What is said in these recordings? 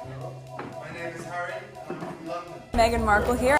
My name is Harry, I'm from London. Meghan Markle here.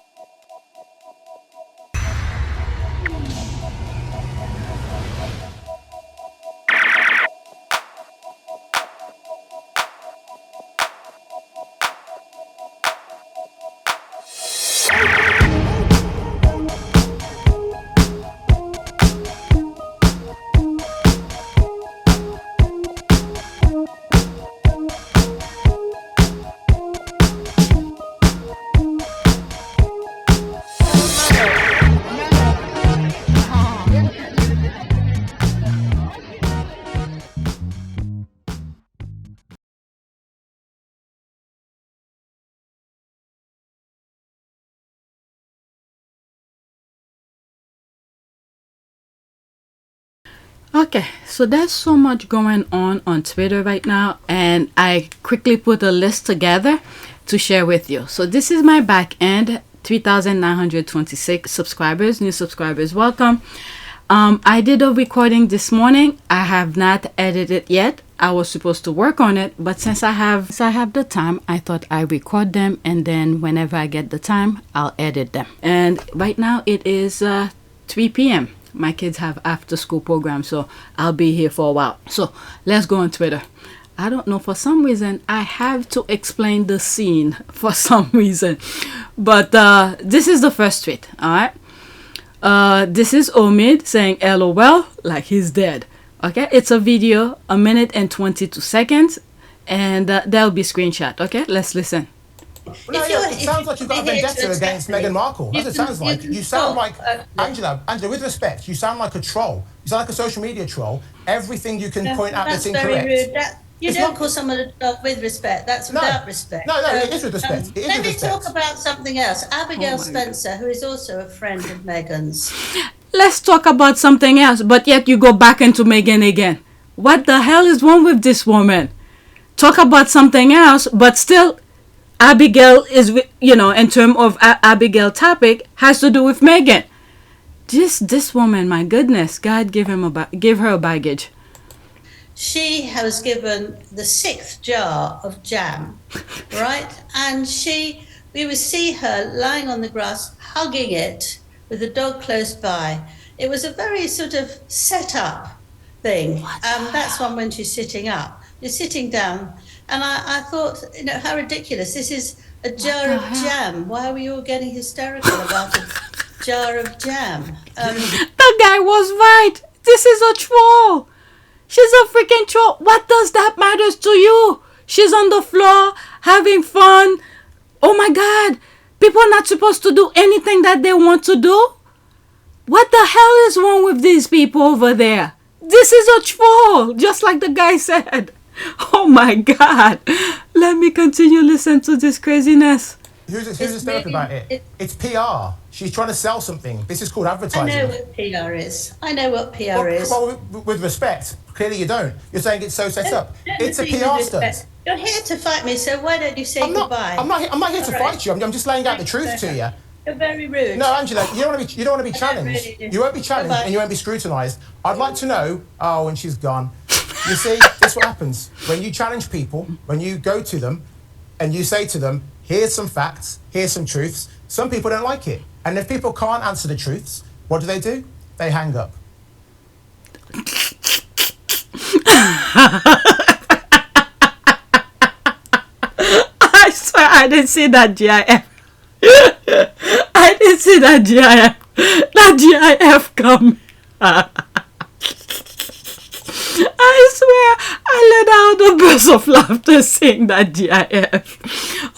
Okay, so there's so much going on Twitter right now, and I quickly put a list together to share with you. So this is my back end, 3,926 subscribers, new subscribers, welcome. I did a recording this morning. I have not edited it yet. I was supposed to work on it, but since I have the time, I thought I record them, and then whenever I get the time, I'll edit them. And right now it is 3 p.m. My kids have after school programs, so I'll be here for a while. So let's go on Twitter. I don't know, for some reason I have to explain the scene for some reason, but this is the first tweet. All right, this is Omid saying LOL like he's dead. Okay, it's a video, 1 minute and 22 seconds, and there'll be screenshot. Okay, let's listen. No, it sounds like you've got a vendetta against Meghan Markle. That's what it sounds like. You sound like, Angela, with respect, you sound like a troll. You sound like a social media troll. Everything you can point out that's incorrect. Very rude. You don't call someone a troll with respect. That's without respect. No, it is with respect. Let me talk about something else. Abigail Spencer, who is also a friend of Meghan's. Let's talk about something else, but yet you go back into Meghan again. What the hell is wrong with this woman? Talk about something else, but still Abigail is, in terms of Abigail topic, has to do with Meghan. This woman, my goodness, God give her a baggage. She was given the 6th jar of jam, right? And we would see her lying on the grass, hugging it with the dog close by. It was a very sort of set up thing. That's one when she's sitting up. You're sitting down. And I thought, how ridiculous. This is a jar of jam. Why are we all getting hysterical about a jar of jam? The guy was right. This is a troll. She's a freaking troll. What does that matter to you? She's on the floor having fun. Oh my God. People are not supposed to do anything that they want to do. What the hell is wrong with these people over there? This is a troll, just like the guy said. Oh my God. Let me continue listening to this craziness. Who's hysterical about it? It's PR. She's trying to sell something. This is called advertising. I know what PR is. I know what PR is. Well, with respect, clearly you don't. You're saying it's so set up. It's a PR stunt. You're here to fight me, so why don't you say goodbye? I'm not here to fight you. I'm just laying out the truth to you. You're very rude. No, Angela, you don't want to be challenged. You won't be challenged and you won't be scrutinised. I'd like to know. Oh, and she's gone. You see, this is what happens when you challenge people. When you go to them, and you say to them, "Here's some facts. Here's some truths." Some people don't like it, and if people can't answer the truths, what do? They hang up. I swear I didn't see that GIF. I didn't see that GIF. That GIF come. I swear I let out a burst of laughter seeing that GIF.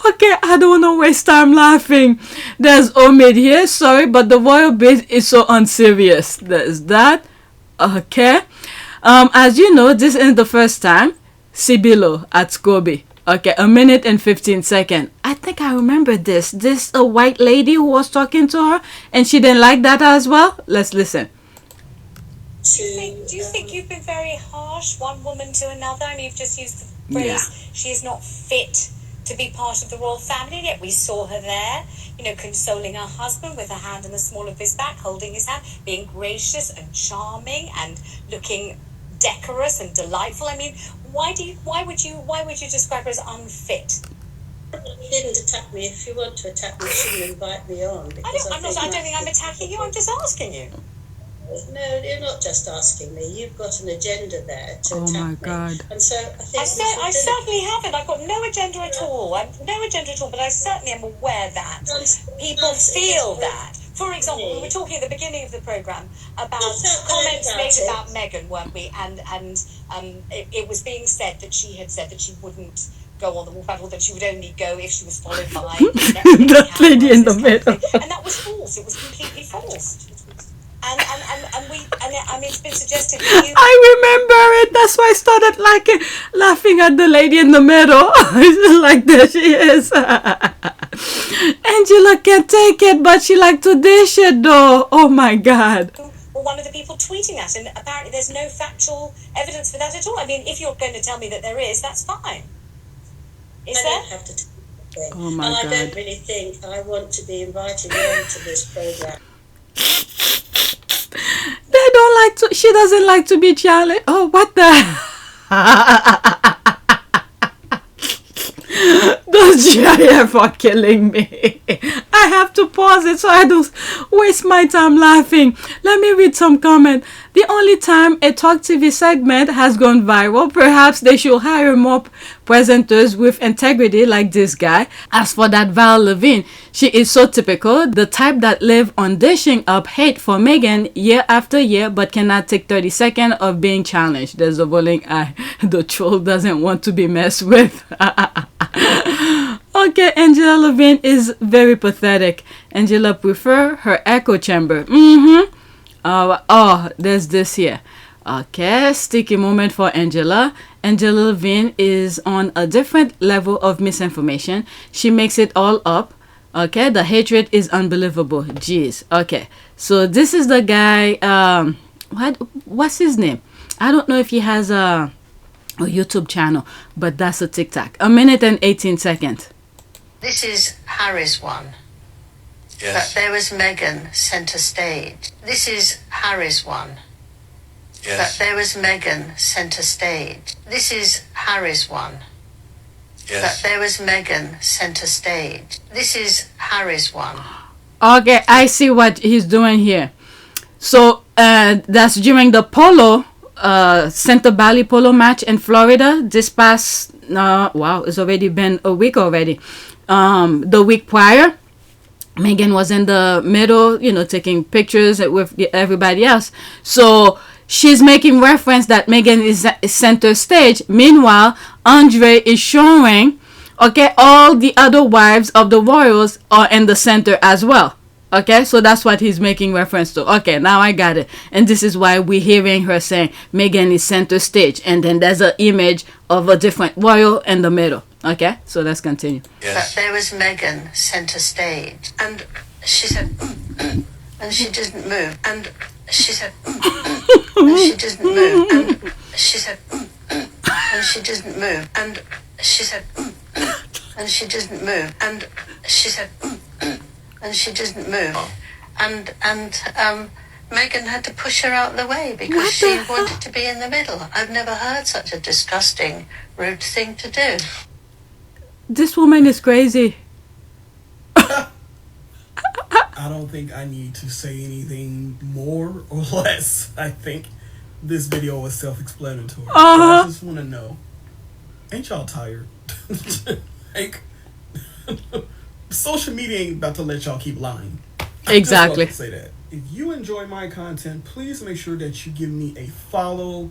Okay, I don't want to waste time laughing. There's Omid here. Sorry, but the royal bit is so unserious. There's that. Okay. As you know, this isn't the first time. Sibilo at Scobie. Okay, 1 minute and 15 seconds. I think I remember this. This a white lady who was talking to her and she didn't like that as well. Let's listen. Do you think you've been very harsh, one woman to another? I mean, you've just used the phrase, she is not fit to be part of the royal family, yet we saw her there, consoling her husband with her hand in the small of his back, holding his hand, being gracious and charming and looking decorous and delightful. I mean, why would you describe her as unfit? You didn't attack me. If you want to attack me, you shouldn't invite me on. I don't think I'm attacking you. I'm just asking you. No, you're not just asking me. You've got an agenda there to attack me. Oh my God. And so I think I certainly haven't. I've got no agenda at all. No agenda at all. But I certainly am aware that people feel that. For example, we were talking at the beginning of the programme about comments made about Meghan, weren't we? And it was being said that she had said that she wouldn't go on the war battle, that she would only go if she was followed by that lady in the middle. And that was false. It was completely false. And it's been suggested that you... I remember it. That's why I started laughing at the lady in the middle. It's just like, there she is. Angela can't take it, but she like to dish it though. Oh my God. Well, one of the people tweeting that, and apparently there's no factual evidence for that at all. I mean, if you're going to tell me that there is, that's fine. Is there? don't have to Oh my and God. I don't really think I want to be invited on to this programme. They don't like to. She doesn't like to be challenged. Oh, what the? Those GIF are killing me. I have to pause it so I don't waste my time laughing. Let me read some comment. The only time a Talk TV segment has gone viral, perhaps they should hire more presenters with integrity like this guy. As for that Val Leving, she is so typical, the type that live on dishing up hate for Meghan year after year but cannot take 30 seconds of being challenged. There's a rolling eye. The troll doesn't want to be messed with. Okay, Angela Levin is very pathetic. Angela prefer her echo chamber. There's this here. Okay, sticky moment for Angela. Angela Levin is on a different level of misinformation. She makes it all up. Okay, the hatred is unbelievable. Jeez. Okay, so this is the guy. What's his name? I don't know if he has a YouTube channel, but that's a TikTok. 1 minute and 18 seconds. This is Harry's one. Yes. But there was Meghan centre stage. This is Harry's one. Yes. But there was Meghan centre stage. This is Harry's one. Yes. But there was Meghan centre stage. This is Harry's one. Okay, I see what he's doing here. So that's during the polo Center Valley polo match in Florida this past wow, it's already been a week already. The week prior, Meghan was in the middle, taking pictures with everybody else. So she's making reference that Meghan is center stage. Meanwhile, Andre is showing, okay, all the other wives of the royals are in the center as well. Okay, so that's what he's making reference to. Okay, now I got it. And this is why we're hearing her saying Meghan is center stage. And then there's an image of a different royal in the middle. Okay, so let's continue. Yes. But there was Meghan centre stage. And she said, and she didn't move. And she said, and she didn't move. And she said, and she didn't move. And she said, and she didn't move. And she said, and she didn't move. And Meghan had to push her out of the way because she wanted to be in the middle. I've never heard such a disgusting, rude thing to do. This woman is crazy. I don't think I need to say anything more or less. I think this video was self-explanatory. But I just want to know, ain't y'all tired? Like, social media ain't about to let y'all keep lying. Exactly. I just want to say that. If you enjoy my content, please make sure that you give me a follow,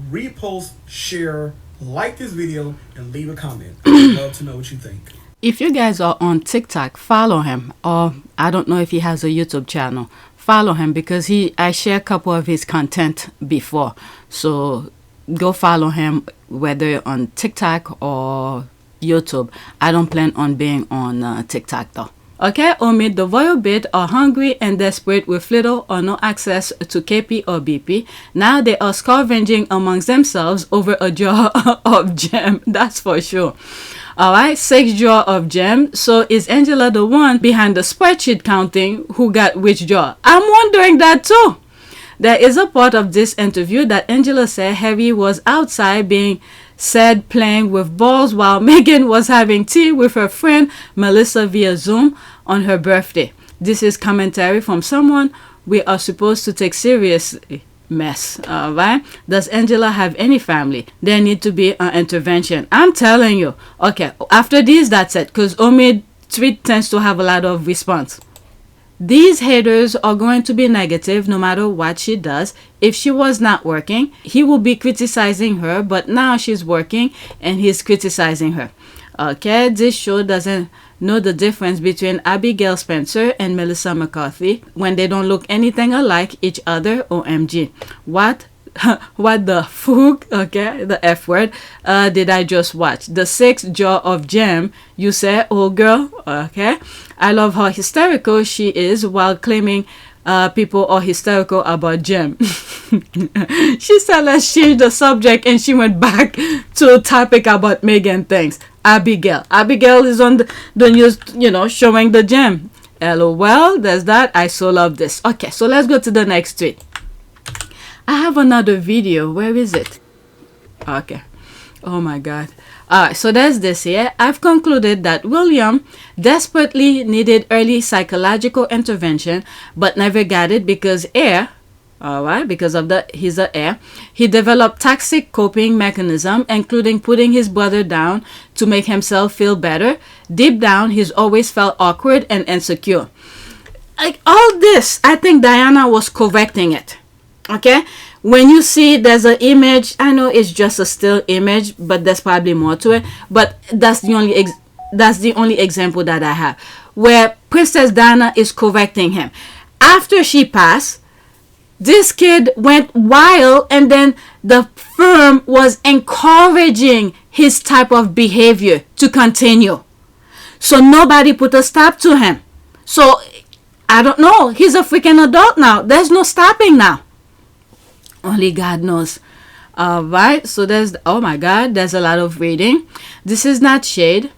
repost, share, like this video, and leave a comment. I'd love to know what you think. If you guys are on TikTok, follow him. Or I don't know if he has a YouTube channel. Follow him because I share a couple of his content before. So go follow him whether on TikTok or YouTube. I don't plan on being on TikTok though. Okay, Omid, the royal bid are hungry and desperate with little or no access to KP or BP. Now they are scavenging amongst themselves over a jar of gem. That's for sure. Alright, 6 jar of gem. So is Angela the one behind the spreadsheet counting who got which jar? I'm wondering that too. There is a part of this interview that Angela said Harry was outside being said playing with balls while Megan was having tea with her friend Melissa via Zoom on her birthday. This is commentary from someone we are supposed to take seriously. Mess. Alright, does Angela have any family? There need to be an intervention. I'm telling you. Okay, after this, that's it, because Omid tweet tends to have a lot of response. These haters are going to be negative no matter what she does. If she was not working, he will be criticizing her, but now she's working and he's criticizing her. Okay, this show doesn't know the difference between Abigail Spencer and Melissa McCarthy when they don't look anything alike each other. OMG. What the fuck, okay, the F word, did I just watch? The sixth jar of jam, you say, oh girl, okay? I love how hysterical she is while claiming people are hysterical about jam. She said let's change the subject and she went back to a topic about Megan things. Abigail is on the news, you know, showing the gem. LOL, there's that. I so love this. Okay, so let's go to the next tweet. I have another video. Where is it? Okay. Oh my god. Alright, so there's this here. I've concluded that William desperately needed early psychological intervention but never got it because because of he's an heir. He developed toxic coping mechanism, including putting his brother down to make himself feel better. Deep down, he's always felt awkward and insecure. Like all this, I think Diana was correcting it. Okay, when you see there's an image, I know it's just a still image, but there's probably more to it. But that's the only example that I have where Princess Diana is correcting him. After she passed, this kid went wild, and then the firm was encouraging his type of behavior to continue. So nobody put a stop to him. So I don't know. He's a freaking adult now. There's no stopping now. Only God knows. Alright, so there's, oh my god, there's a lot of reading. This is not shade.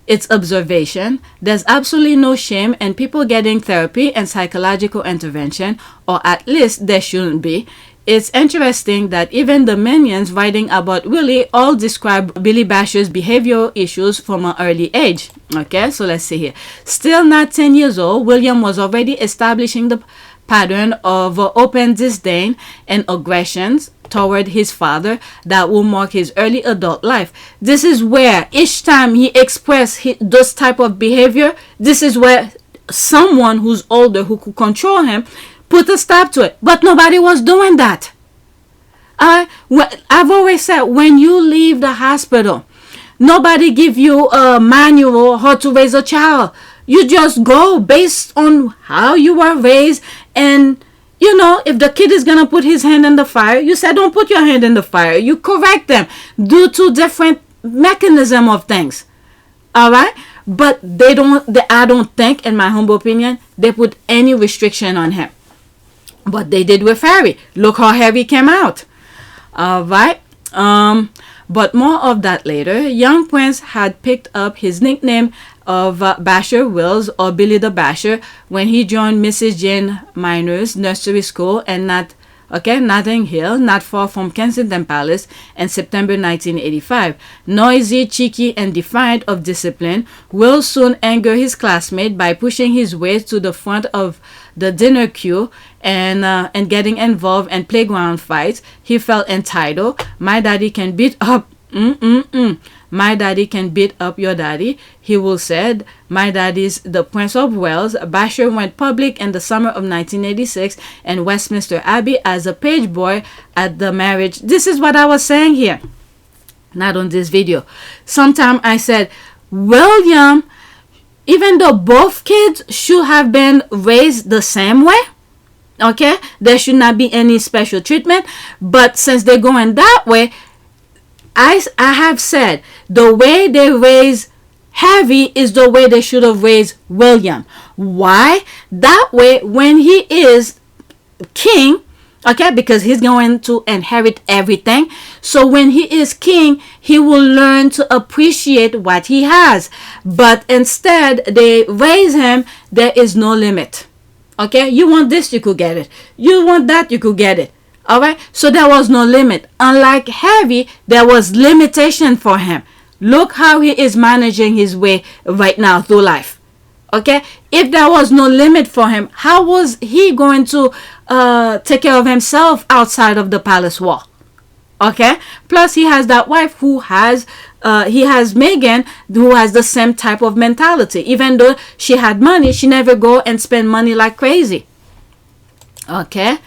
It's observation. There's absolutely no shame in people getting therapy and psychological intervention, or at least there shouldn't be. It's interesting that even the minions writing about Willy all describe Billy Basher's behavioral issues from an early age. Okay, so let's see here. Still not 10 years old, William was already establishing the pattern of open disdain and aggressions toward his father that will mark his early adult life. This is where each time he expressed those type of behavior, this is where someone who's older who could control him put a stop to it. But nobody was doing that. I've always said, when you leave the hospital, nobody give you a manual how to raise a child. You just go based on how you were raised. And you know, if the kid is gonna put his hand in the fire, you say don't put your hand in the fire. You correct them due to different mechanism of things. Alright? But I don't think, in my humble opinion, they put any restriction on him. But they did with Harry. Look how Harry came out. Alright? But more of that later. Young Prince had picked up his nickname of Basher Wills, or Billy the Basher, when he joined Mrs. Jane Minor's nursery school and Notting Hill, not far from Kensington Palace, in September 1985. Noisy, cheeky, and defiant of discipline, Will soon angered his classmate by pushing his way to the front of the dinner queue and getting involved in playground fights. He felt entitled. My daddy can beat up. My daddy can beat up your daddy, he will said. My daddy's the Prince of Wales. Basher went public in the summer of 1986 in Westminster Abbey as a page boy at the marriage. This is what I was saying here. Not on this video. Sometime I said, William, even though both kids should have been raised the same way, okay, there should not be any special treatment, but since they're going that way, I have said the way they raise Harry is the way they should have raised William. Why? That way, when he is king, okay, because he's going to inherit everything. So when he is king, he will learn to appreciate what he has. But instead, they raise him, there is no limit. Okay, you want this, you could get it. You want that, you could get it. All right, so there was no limit. Unlike Harry, there was limitation for him. Look how he is managing his way right now through life. Okay, if there was no limit for him, how was he going to take care of himself outside of the palace wall? Okay, plus he has that wife who has he has Megan, who has the same type of mentality. Even though she had money, she never go and spend money like crazy. Okay.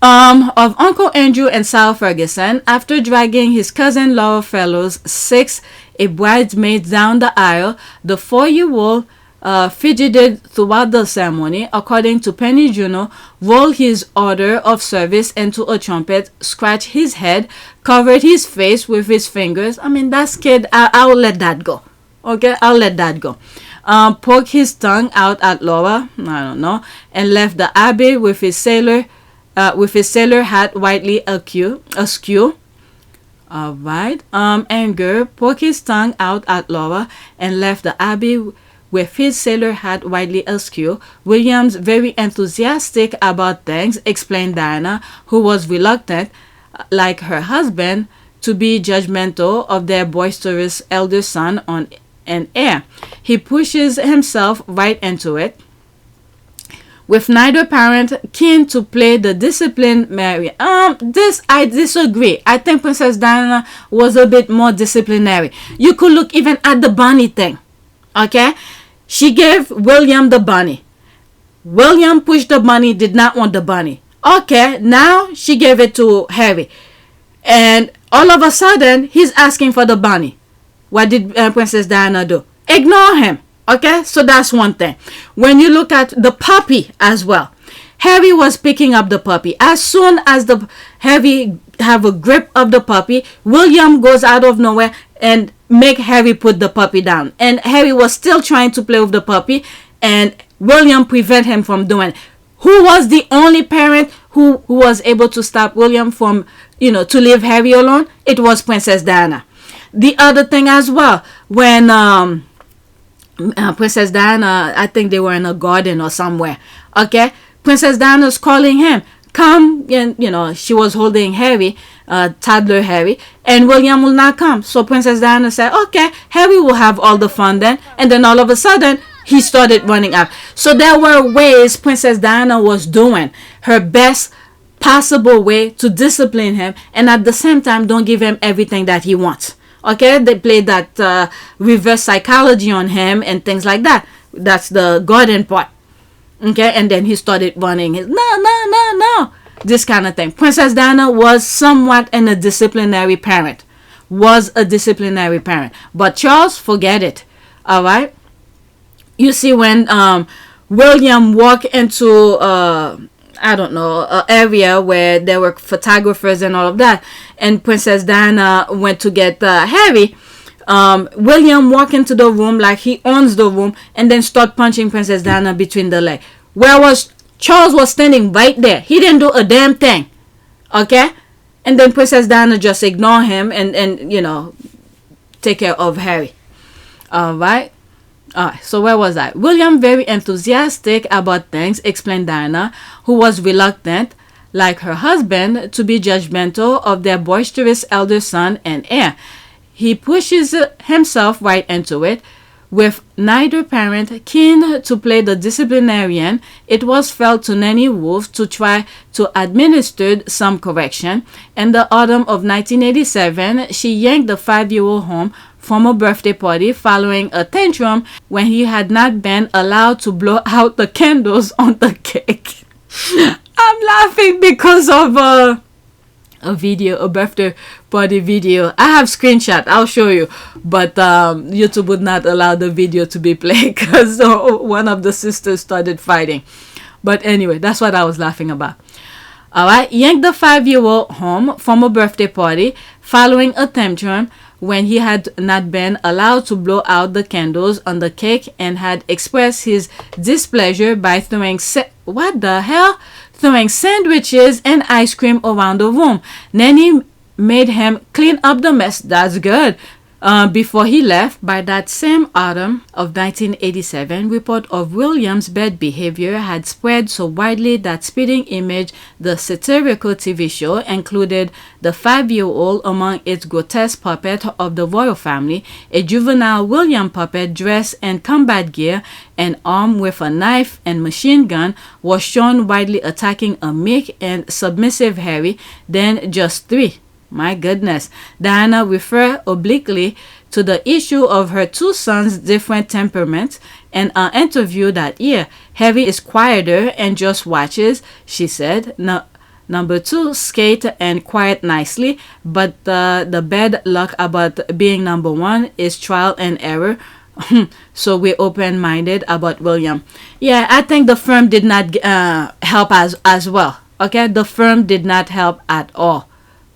Of Uncle Andrew and Sarah Ferguson, after dragging his cousin Laura Fellows 6, a bridesmaid, down the aisle, the 4-year-old fidgeted throughout the ceremony. According to Penny Juno, rolled his order of service into a trumpet, scratched his head, covered his face with his fingers. I mean, that's kid. I'll let that go. Okay, I'll let that go. Poked his tongue out at Laura, I don't know, and left the abbey with his sailor hat widely askew. All right. Anger, poked his tongue out at Laura and left the abbey with his sailor hat widely askew. William's very enthusiastic about things, explained Diana, who was reluctant, like her husband, to be judgmental of their boisterous elder son and heir. He pushes himself right into it, with neither parent keen to play the disciplinary. This I disagree. I think Princess Diana was a bit more disciplinary. You could look even at the bunny thing. Okay, she gave William the bunny. William pushed the bunny, did not want the bunny. Okay, now she gave it to Harry, and all of a sudden he's asking for the bunny. What did Princess Diana do? Ignore him. Okay, so that's one thing. When you look at the puppy as well, Harry was picking up the puppy. As soon as the Harry have a grip of the puppy, William goes out of nowhere and make Harry put the puppy down. And Harry was still trying to play with the puppy, and William prevent him from doing it. Who was the only parent who was able to stop William from, to leave Harry alone? It was Princess Diana. The other thing as well, when Princess Diana, I think they were in a garden or somewhere. Okay, Princess Diana's calling him, come, and she was holding Harry, toddler Harry, and William will not come. So Princess Diana said, okay, Harry will have all the fun then. And then all of a sudden he started running up. So there were ways Princess Diana was doing her best possible way to discipline him, and at the same time don't give him everything that he wants. Okay, they played that reverse psychology on him and things like that. That's the garden part. Okay, and then he started running his no, this kind of thing. Princess Diana was somewhat a disciplinary parent. But Charles, forget it. All right. You see, when William walked into an area where there were photographers and all of that, and Princess Diana went to get Harry, William walked into the room like he owns the room and then start punching Princess Diana between the legs. Where was Charles? Was standing right there. He didn't do a damn thing. Okay, and then Princess Diana just ignore him and take care of Harry. All right. So where was I? William, very enthusiastic about things, explained Diana, who was reluctant, like her husband, to be judgmental of their boisterous elder son and heir. He pushes himself right into it. With neither parent keen to play the disciplinarian, it was felt to Nanny Wolf to try to administer some correction. In the autumn of 1987, she yanked the 5-year-old home from a birthday party following a tantrum when he had not been allowed to blow out the candles on the cake. I'm laughing because of a birthday party video. I have screenshot, I'll show you, but YouTube would not allow the video to be played because one of the sisters started fighting. But anyway, that's what I was laughing about. Alright, yanked the 5-year-old home from a birthday party following a tantrum when he had not been allowed to blow out the candles on the cake and had expressed his displeasure by throwing sandwiches and ice cream around the room. Nanny made him clean up the mess. That's good. Before he left, by that same autumn of 1987, report of William's bad behavior had spread so widely that Spitting Image, the satirical TV show, included the 5-year-old among its grotesque puppet of the royal family, a juvenile William puppet dressed in combat gear and armed with a knife and machine gun was shown widely attacking a meek and submissive Harry, then just 3. My goodness. Diana referred obliquely to the issue of her 2 sons' different temperaments in an interview that year. Harry is quieter and just watches, she said. Number 2, skate and quiet nicely, but the bad luck about being number 1 is trial and error. So we're open-minded about William. Yeah, I think the firm did not help as well. Okay, the firm did not help at all.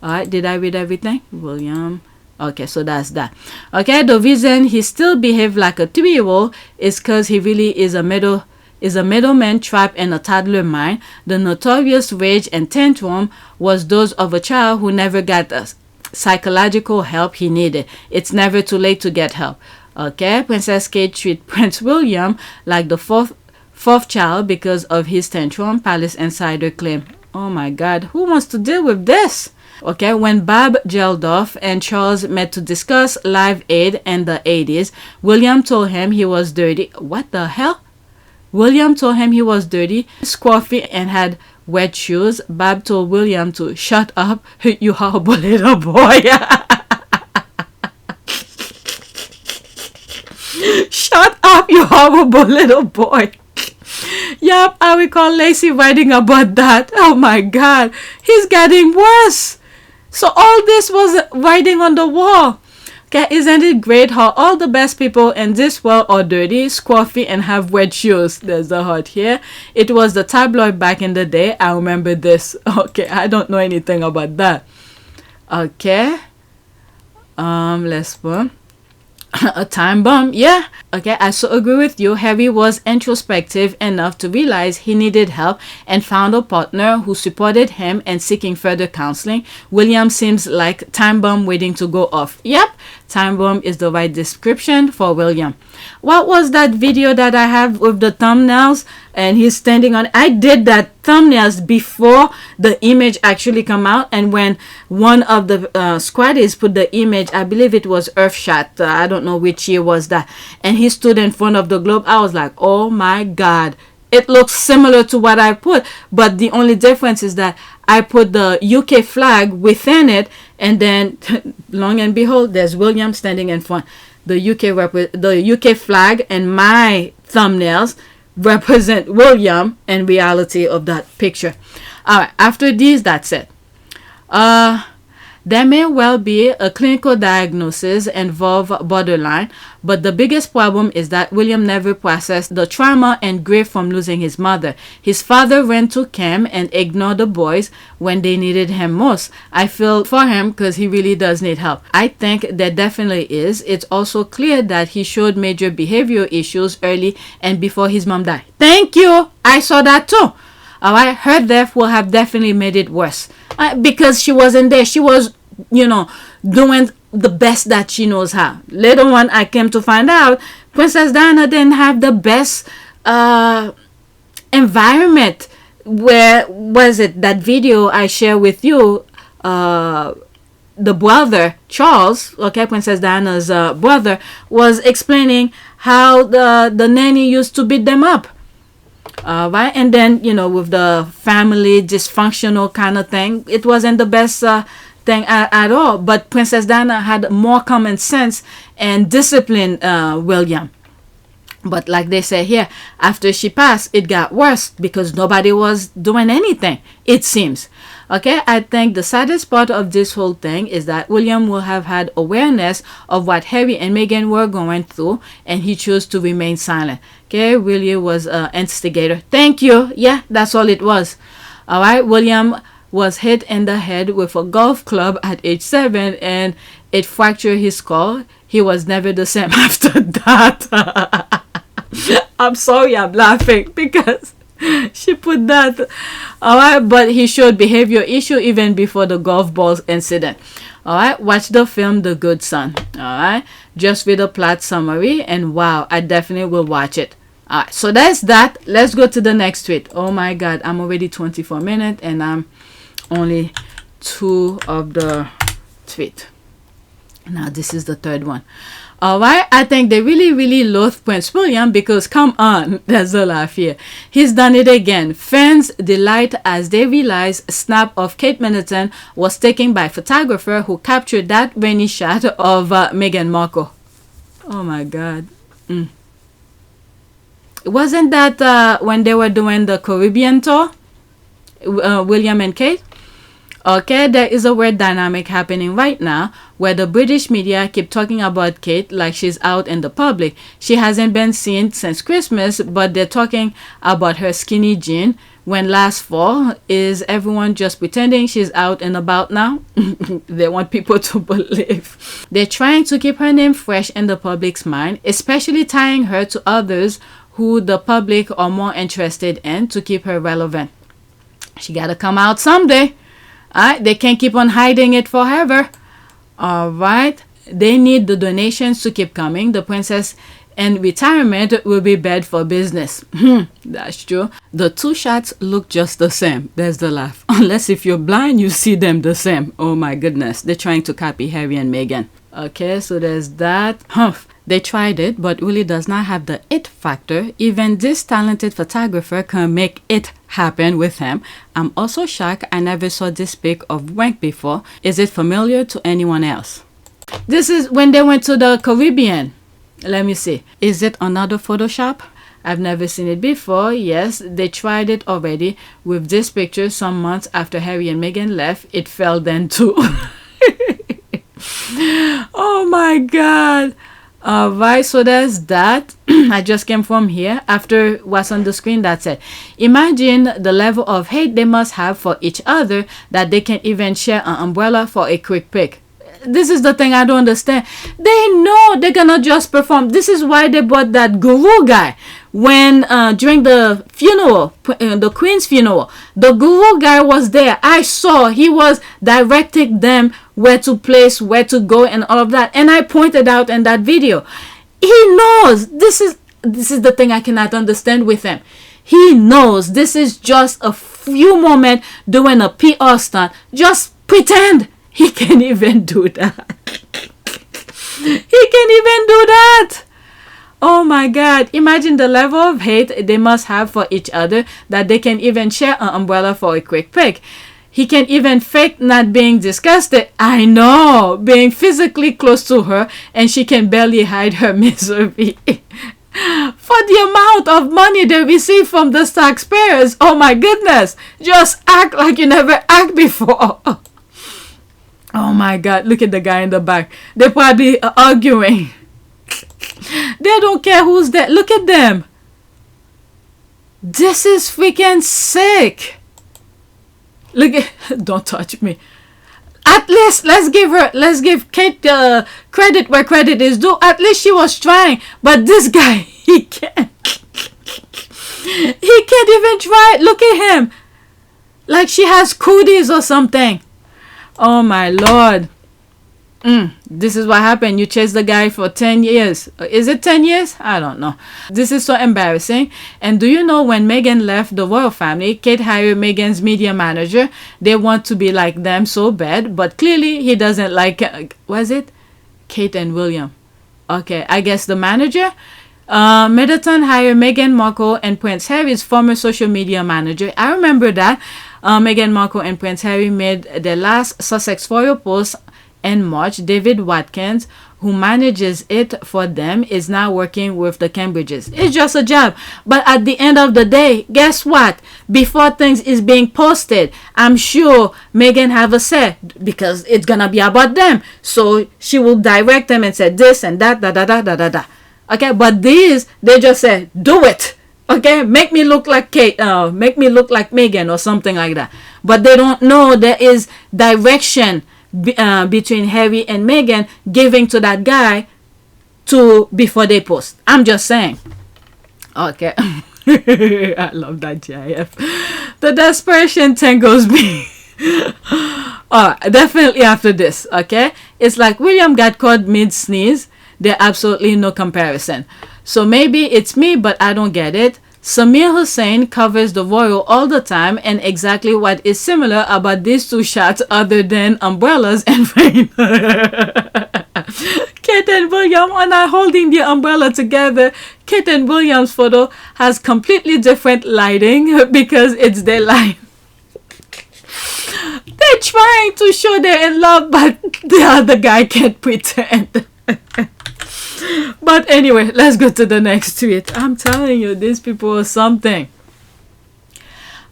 Alright, did I read everything? William. Okay, so that's that. Okay, the reason he still behaved like a 3-year-old is because he really is a middleman trapped in a toddler mind. The notorious rage and tantrum was those of a child who never got the psychological help he needed. It's never too late to get help. Okay, Princess Kate treated Prince William like the fourth child because of his tantrum, Palace Insider claimed. Oh my God, who wants to deal with this? Okay, when Bob Geldof and Charles met to discuss Live Aid in the 80s, William told him he was dirty. What the hell? William told him he was dirty, scruffy, and had wet shoes. Bob told William to shut up, you horrible little boy. Shut up, you horrible little boy. Yup, I recall Lacey writing about that. Oh my God, he's getting worse. So all this was writing on the wall. Okay, isn't it great how all the best people in this world are dirty, scruffy, and have wet shoes? There's the heart here. It was the tabloid back in the day. I remember this. Okay, I don't know anything about that. Okay. Let's put a time bomb. Yeah. Okay, I so agree with you. Harry was introspective enough to realize he needed help and found a partner who supported him in seeking further counseling. William seems like time bomb waiting to go off. Yep, time bomb is the right description for William. What was that video that I have with the thumbnails and he's standing on? I did that thumbnails before the image actually come out, and when one of the squaddies put the image, I believe it was Earthshot, I don't know which year was that, and he stood in front of the globe, I was like, oh my God, it looks similar to what I put, but the only difference is that I put the UK flag within it, and then long and behold, there's William standing in front. The UK flag and my thumbnails represent William in reality of that picture. Alright, after these, that's it. There may well be a clinical diagnosis involve borderline, but the biggest problem is that William never processed the trauma and grief from losing his mother. His father ran to camp and ignored the boys when they needed him most. I feel for him because he really does need help. I think there definitely is. It's also clear that he showed major behavioral issues early and before his mom died. Thank you. I saw that too. Alright, her death will have definitely made it worse because she wasn't there. She was, doing the best that she knows how. Later on, I came to find out Princess Diana didn't have the best environment. Where was it? That video I share with you, the brother Charles, okay, Princess Diana's brother, was explaining how the nanny used to beat them up. Right, and then with the family dysfunctional kind of thing, it wasn't the best thing at all. But Princess Diana had more common sense and discipline William. But like they say here, after she passed, it got worse because nobody was doing anything, it seems. Okay, I think the saddest part of this whole thing is that William will have had awareness of what Harry and Meghan were going through, and he chose to remain silent. Okay, Willy was an instigator. Thank you. Yeah, that's all it was. All right, William was hit in the head with a golf club at age 7, and it fractured his skull. He was never the same after that. I'm sorry, I'm laughing because she put that. Alright, but he showed behavior issue even before the golf balls incident. All right, watch the film The Good Son. All right, just read a plot summary, and wow, I definitely will watch it. All right, so that's that. Let's go to the next tweet. Oh my God, I'm already 24 minutes, and I'm only 2 of the tweet. Now this is the third one. Alright, I think they really loathe Prince William because come on, there's a laugh here. He's done it again. Fans delight as they realize a snap of Kate Middleton was taken by a photographer who captured that rainy shot of Meghan Markle. Oh my God. Wasn't that when they were doing the Caribbean tour? William and Kate? Okay, there is a weird dynamic happening right now where the British media keep talking about Kate like she's out in the public. She hasn't been seen since Christmas, but they're talking about her skinny jean when last fall. Is everyone just pretending she's out and about now? They want people to believe. They're trying to keep her name fresh in the public's mind, especially tying her to others who the public are more interested in to keep her relevant. She gotta come out someday. Alright, they can't keep on hiding it forever. Alright, they need the donations to keep coming. The princess in retirement will be bad for business. That's true. The 2 shots look just the same. There's the laugh. Unless if you're blind, you see them the same. Oh my goodness, they're trying to copy Harry and Meghan. Okay, so there's that. They tried it, but Willy does not have the it factor. Even this talented photographer can make it happen with him. I'm also shocked I never saw this pic of Wank before. Is it familiar to anyone else? This is when they went to the Caribbean. Let me see. Is it another Photoshop? I've never seen it before. Yes, they tried it already with this picture some months after Harry and Meghan left. It fell then too. Oh my God. Alright, so there's that. I just came from here. After what's on the screen, that's it. Imagine the level of hate they must have for each other that they can even share an umbrella for a quick pic. This is the thing I don't understand. They know they're gonna just perform. This is why they brought that guru guy when during the funeral, the Queen's funeral. The guru guy was there. I saw he was directing them where to place, where to go, and all of that. And I pointed out in that video. He knows this is the thing I cannot understand with him. He knows this is just a few moments doing a PR stunt. Just pretend. He can even do that. He can even do that. Oh my God. Imagine the level of hate they must have for each other that they can even share an umbrella for a quick pic. He can even fake not being disgusted. I know. Being physically close to her and she can barely hide her misery. For the amount of money they receive from the taxpayers. Oh my goodness. Just act like you never act before. Oh my God, look at the guy in the back. They're probably arguing. They don't care who's there. Look at them. This is freaking sick. Look at, don't touch me. At least let's give Kate credit where credit is due. At least she was trying. But this guy, he can't. He can't even try. Look at him. Like she has cooties or something. Oh my Lord. This is what happened. You chased the guy for 10 years. Is it 10 years? I don't know. This is so embarrassing. And do you know when Meghan left the royal family, Kate hired Meghan's media manager. They want to be like them so bad. But clearly he doesn't like, was it? Kate and William. Okay, I guess the manager. Middleton hired Meghan Markle and Prince Harry's former social media manager. I remember that. Meghan Markle and Prince Harry made their last Sussex Royal post in March. David Watkins, who manages it for them, is now working with the Cambridges. It's just a job. But at the end of the day, guess what? Before things is being posted, I'm sure Meghan have a say because it's gonna be about them. So she will direct them and say this and that, da. Okay, but these, they just say, do it. Okay, make me look like Kate, make me look like Meghan or something like that. But they don't know there is direction between Harry and Meghan giving to that guy before they post. I'm just saying. Okay. I love that GIF. The desperation tangles me. Definitely after this, okay? It's like William got caught mid-sneeze. There's absolutely no comparison. So maybe it's me, but I don't get it. Samir Hussain covers the royal all the time, and exactly what is similar about these two shots other than umbrellas and rain. Kate and William are not holding the umbrella together. Kate and William's photo has completely different lighting because it's their light. They're trying to show they're in love, but the other guy can't pretend. But anyway, let's go to the next tweet. I'm telling you, these people are something.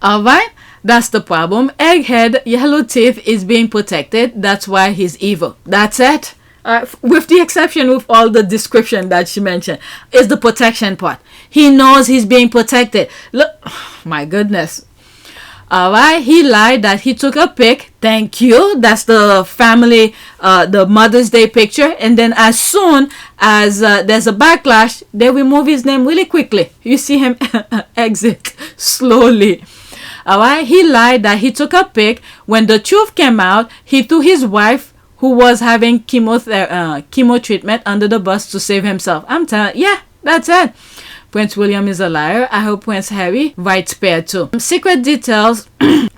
Alright, that's the problem. Egghead Yellow teeth is being protected. That's why he's evil. That's it. With the exception with all the description that she mentioned. Is the protection part. He knows he's being protected. Look, my goodness. Alright, he lied that he took a pic. Thank you. That's the family, the Mother's Day picture. And then as soon as there's a backlash, they remove his name really quickly. You see him exit slowly. Alright, he lied that he took a pic. When the truth came out, he threw his wife, who was having chemo treatment, under the bus to save himself. I'm telling you, yeah, that's it. Prince William is a liar. I hope Prince Harry writes spare too. Secret details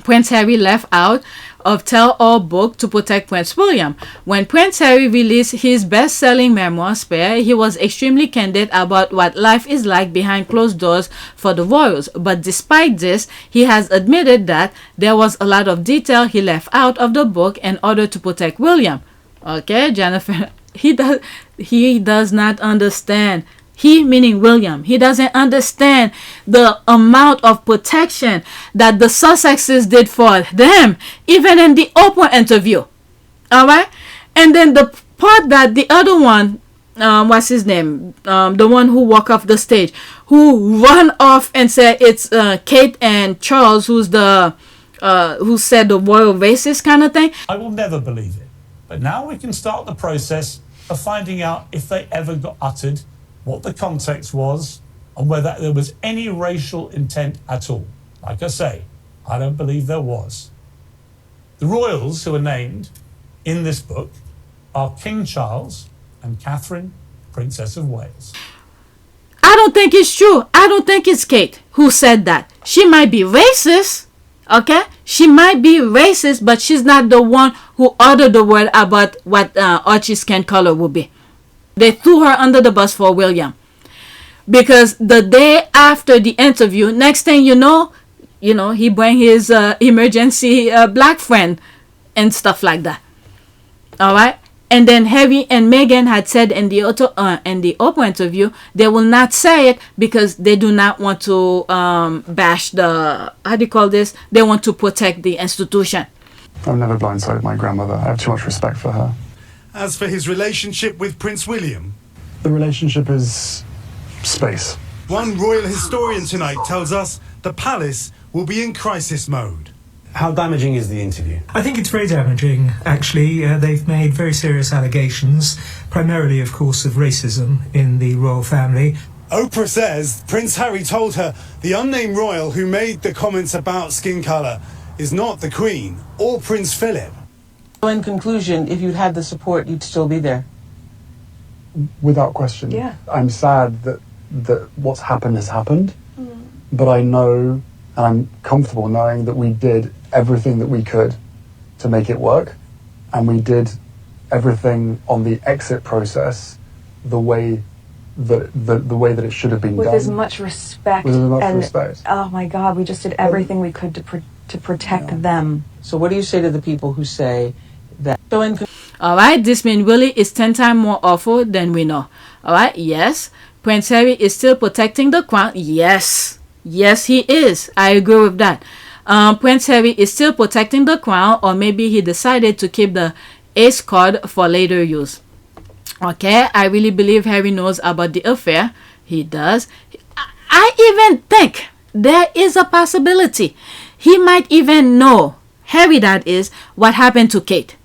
Prince Harry left out of tell-all book to protect Prince William. When Prince Harry released his best-selling memoir, Spare, he was extremely candid about what life is like behind closed doors for the royals. But despite this, he has admitted that there was a lot of detail he left out of the book in order to protect William. Okay, Jennifer, he does not understand. He, meaning William, he doesn't understand the amount of protection that the Sussexes did for them, even in the Oprah interview. Alright? And then the part that the other one, what's his name? The one who walked off the stage, who run off and said it's Kate and Charles, who's the, who said the royal racist kind of thing. I will never believe it. But now we can start the process of finding out if they ever got uttered, what the context was, and whether there was any racial intent at all. Like I say, I don't believe there was. The royals who are named in this book are King Charles and Catherine, Princess of Wales. I don't think it's true. I don't think it's Kate who said that. She might be racist, okay? She might be racist, but she's not the one who uttered the word about what Archie's skin color would be. They threw her under the bus for William. Because the day after the interview, next thing you know, he bring his emergency black friend and stuff like that. Alright? And then Harry and Meghan had said in the Oprah interview, they will not say it because they do not want to bash the, how do you call this? They want to protect the institution. I've never blindsided my grandmother. I have too much respect for her. As for his relationship with Prince William, The relationship is space. one royal historian tonight tells us the palace will be in crisis mode. How damaging is the interview? I think it's very damaging, actually. They've made very serious allegations, primarily, of course, of racism in the royal family. Oprah says Prince Harry told her the unnamed royal who made the comments about skin colour is not the Queen or Prince Philip. So in conclusion, if you'd had the support, you'd still be there? Without question. Yeah. I'm sad that what's happened has happened, but I know and I'm comfortable knowing that we did everything that we could to make it work, and we did everything on the exit process the way that it should have been with done. With as much respect. With as much respect. Oh my God, we just did everything we could to protect them. So what do you say to the people who say that? Alright, this means Willy is 10 times more awful than we know. Alright, yes. Prince Harry is still protecting the crown. Yes. Yes, he is. I agree with that. Prince Harry is still protecting the crown, or maybe he decided to keep the ace card for later use. Okay, I really believe Harry knows about the affair. He does. I even think there is a possibility he might even know, Harry that is, what happened to Kate.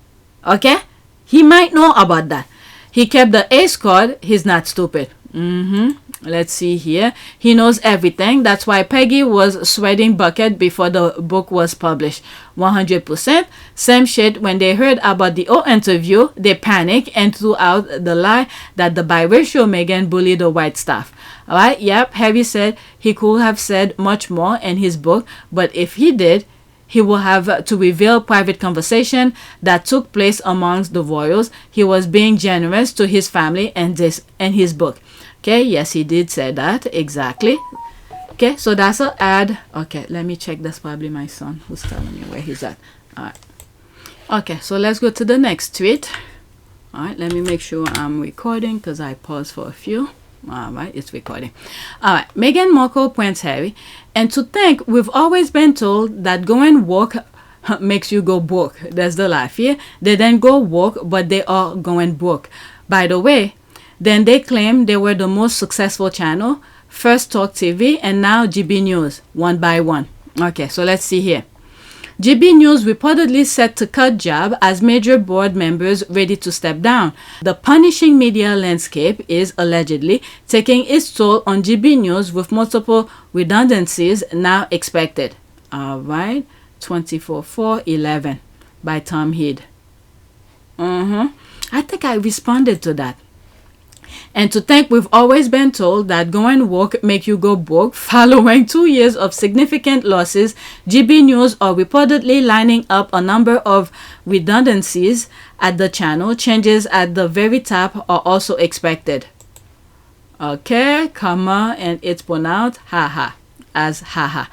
Okay? He might know about that. He kept the ace card. He's not stupid. Let's see here. He knows everything. That's why Peggy was sweating bucket before the book was published. 100%. Same shit. When they heard about the O interview, they panicked and threw out the lie that the biracial Meghan bullied the white staff. Alright, yep. Harry said he could have said much more in his book, but if he did, he will have to reveal private conversation that took place amongst the royals. He was being generous to his family and his book. Okay, yes, he did say that. Exactly. Okay, so that's an ad. Okay, let me check. That's probably my son who's telling me where he's at. Alright. Okay, so let's go to the next tweet. Alright, let me make sure I'm recording because I paused for a few. Alright, it's recording. Alright, Meghan Markle, Prince Harry. And to think, we've always been told that going woke makes you go broke. That's the life here. They then go woke, but they are going broke. By the way, then they claim they were the most successful channel. First Talk TV and now GBNews, one by one. Okay, so let's see here. GBNews reportedly set to cut job as major board members ready to step down. The punishing media landscape is allegedly taking its toll on GBNews with multiple redundancies now expected. Alright, 24/4/11 by Tom Heed. I think I responded to that. And to think we've always been told that going woke make you go broke. Following 2 years of significant losses, GBNews are reportedly lining up a number of redundancies at the channel. Changes at the very top are also expected. Okay, comma, and it's pronounced haha as haha.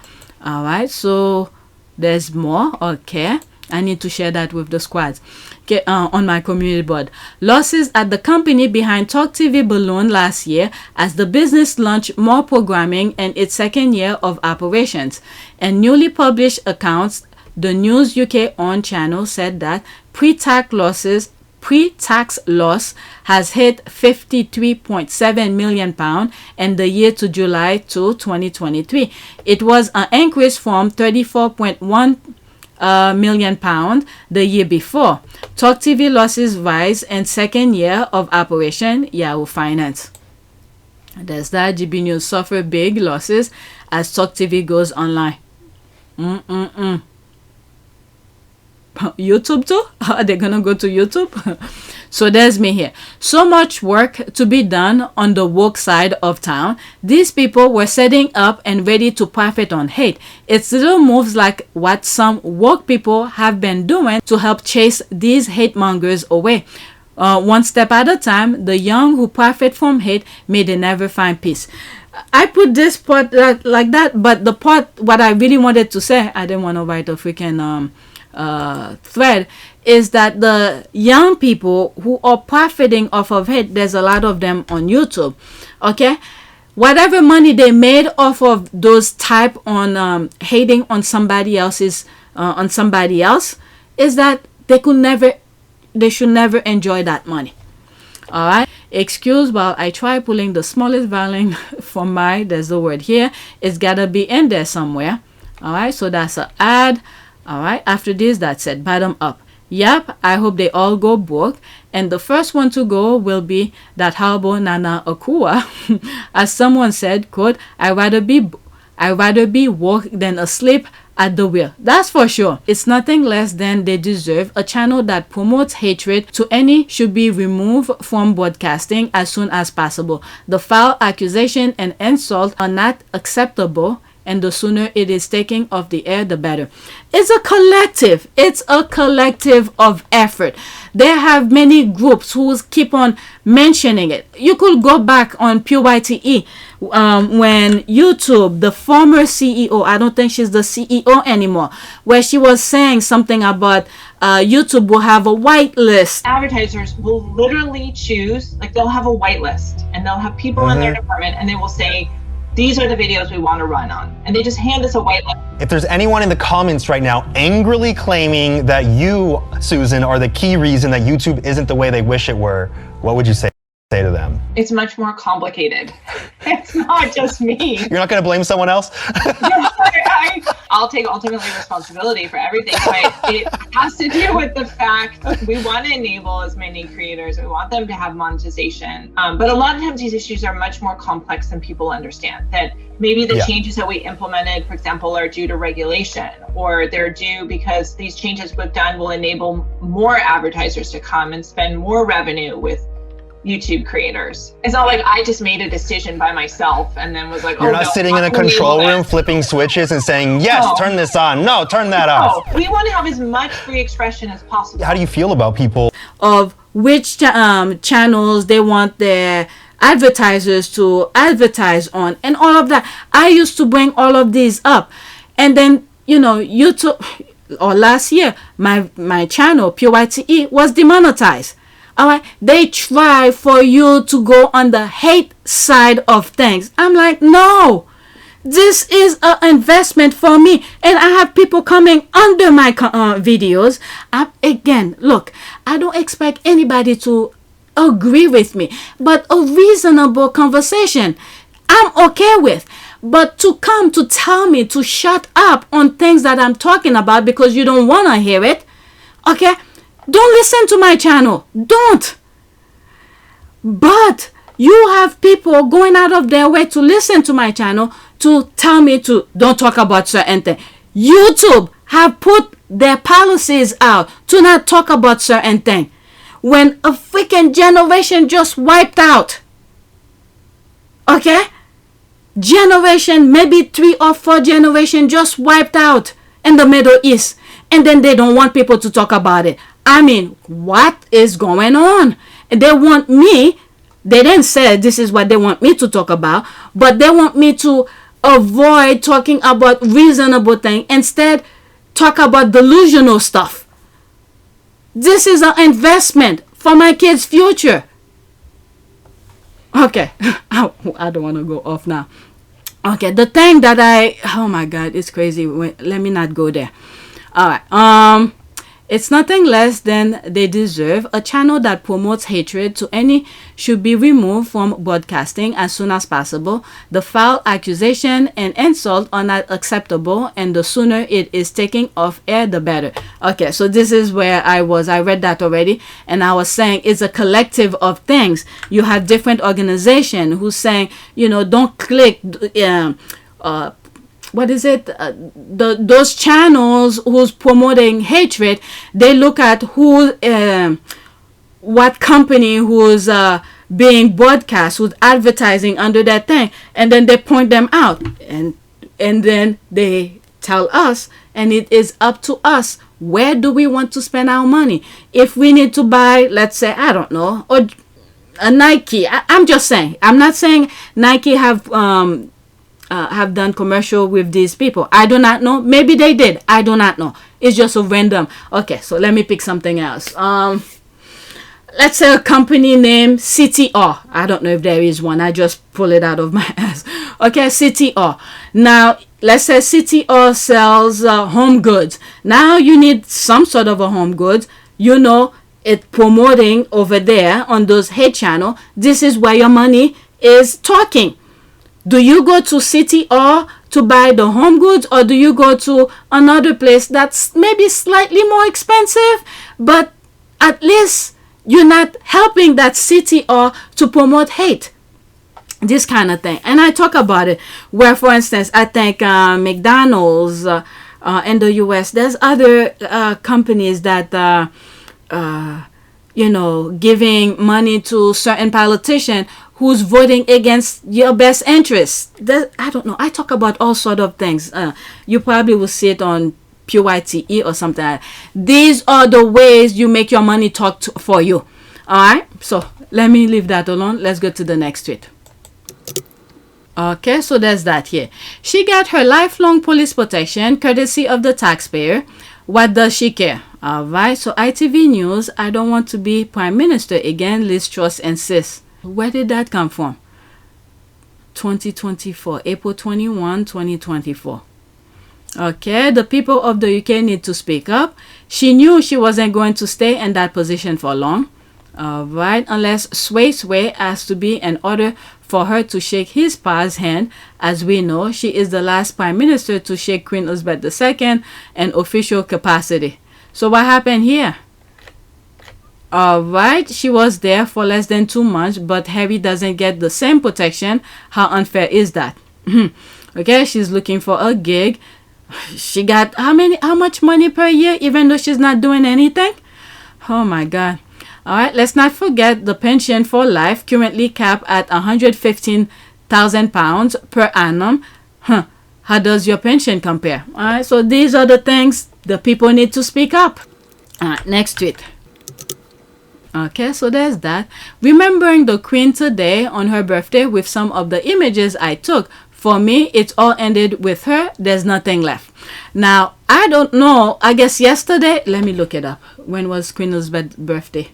Alright, so there's more. Okay, I need to share that with the squads. Okay, on my community board. Losses at the company behind Talk TV ballooned last year as the business launched more programming in its second year of operations. And newly published accounts, the News UK On channel said that pre-tax loss has hit £53.7 million in the year to July to 2023. It was an increase from £34.1 million the year before. Talk TV losses rise in second year of operation. Yahoo Finance. There's that. GBNews suffer big losses as Talk TV goes online. YouTube too? Are they gonna go to YouTube? So there's me here. So much work to be done on the woke side of town. These people were setting up and ready to profit on hate. It's little moves like what some woke people have been doing to help chase these hate mongers away. One step at a time, the young who profit from hate may they never find peace. I put this part like that, but the part what I really wanted to say, I didn't want to write a freaking thread, is that the young people who are profiting off of hate, there's a lot of them on YouTube. Okay, whatever money they made off of those type on hating on somebody else's on somebody else, is that they should never enjoy that money. All right, excuse while I try pulling the smallest volume from there's the word here, it's gotta be in there somewhere. All right, so that's an ad. All right, after this, that's it, bottom up. Yep, I hope they all go broke, and the first one to go will be that horrible Nana Akua. As someone said, quote, I'd rather be woke than asleep at the wheel. That's for sure. It's nothing less than they deserve. A channel that promotes hatred to any should be removed from broadcasting as soon as possible. The foul accusation and insult are not acceptable, and the sooner it is taken off the air, the better. It's a collective. It's a collective of effort. There have many groups who keep on mentioning it. You could go back on PYTE when YouTube, the former CEO, I don't think she's the CEO anymore, where she was saying something about YouTube will have a whitelist. Advertisers will literally choose, like they'll have a whitelist and they'll have people in their department and they will say, these are the videos we want to run on. And they just hand us a whitelist. If there's anyone in the comments right now angrily claiming that you, Susan, are the key reason that YouTube isn't the way they wish it were, what would you say to them? It's much more complicated. It's not just me. You're not going to blame someone else? I'll take ultimately responsibility for everything, but it has to do with the fact we want to enable as many creators. We want them to have monetization. But a lot of times these issues are much more complex than people understand. That maybe the changes that we implemented, for example, are due to regulation, or they're due because these changes we've done will enable more advertisers to come and spend more revenue with YouTube creators. It's not like I just made a decision by myself and then was like, You're not sitting in a control room flipping switches and saying, yes, turn this on. No, turn that off. We want to have as much free expression as possible. How do you feel about people? Of which channels they want their advertisers to advertise on and all of that. I used to bring all of these up. And then, you know, YouTube, or last year, my channel, PYTE, was demonetized. All right, they try for you to go on the hate side of things. I'm like, no, this is an investment for me, and I have people coming under my videos. Again, look, I don't expect anybody to agree with me, but a reasonable conversation I'm okay with. But to come to tell me to shut up on things that I'm talking about because you don't want to hear it, okay? Don't listen to my channel. Don't. But you have people going out of their way to listen to my channel to tell me to don't talk about certain things. YouTube have put their policies out to not talk about certain things. When a freaking generation just wiped out. Okay? Generation, maybe 3 or 4 generations just wiped out in the Middle East. And then they don't want people to talk about it. I mean, what is going on? They want me, they didn't say this is what they want me to talk about, but they want me to avoid talking about reasonable things. Instead, talk about delusional stuff. This is an investment for my kids' future. Okay, I don't want to go off now. Okay, the thing that oh my God, it's crazy. Wait, let me not go there. All right, it's nothing less than they deserve. A channel that promotes hatred to any should be removed from broadcasting as soon as possible. The foul accusation and insult are not acceptable, and the sooner it is taken off air, the better. Okay, so this is where I was. I read that already, and I was saying it's a collective of things. You have different organizations who's saying, you know, don't click. What is it? Those channels who's promoting hatred, they look at who, what company who's being broadcast, who's advertising under that thing, and then they point them out, and then they tell us, and it is up to us. Where do we want to spend our money? If we need to buy, let's say, I don't know, or a Nike. I'm just saying. I'm not saying Nike have done commercial with these people. I do not know. Maybe they did. I do not know. It's just a random. Okay, so let me pick something else. Let's say a company named CTR. I don't know if there is one. I just pull it out of my ass. Okay, CTR. Now, let's say CTR sells home goods. Now you need some sort of a home goods. You know, it promoting over there on those hate channel. This is where your money is talking. Do you go to CTR to buy the home goods, or do you go to another place that's maybe slightly more expensive, but at least you're not helping that CTR to promote hate? This kind of thing. And I talk about it where, for instance, I think McDonald's in the US, there's other companies that, you know, giving money to certain politicians who's voting against your best interests. I don't know. I talk about all sort of things. You probably will see it on PYTE or something like that. These are the ways you make your money talk for you. All right. So let me leave that alone. Let's go to the next tweet. Okay, so there's that here. She got her lifelong police protection courtesy of the taxpayer. What does she care? All right. So ITV News. I don't want to be Prime Minister again. Liz Truss insists. Where did that come from? 2024, April 21, 2024. Okay, the people of the UK need to speak up. She knew she wasn't going to stay in that position for long. All right, unless sway has to be in order for her to shake his pa's hand. As we know, she is the last prime minister to shake Queen Elizabeth II in official capacity. So what happened here? Alright, she was there for less than 2 months, but Harry doesn't get the same protection. How unfair is that? Okay, she's looking for a gig. She got how much money per year, even though she's not doing anything? Oh my god. Alright, let's not forget the pension for life, currently capped at £115,000 per annum. How does your pension compare? Alright, so these are the things the people need to speak up. Alright, next tweet. Okay, so there's that. Remembering the Queen today on her birthday with some of the images I took. For me, it's all ended with her. There's nothing left. Now, I don't know. I guess yesterday. Let me look it up. When was Queen Elizabeth's birthday?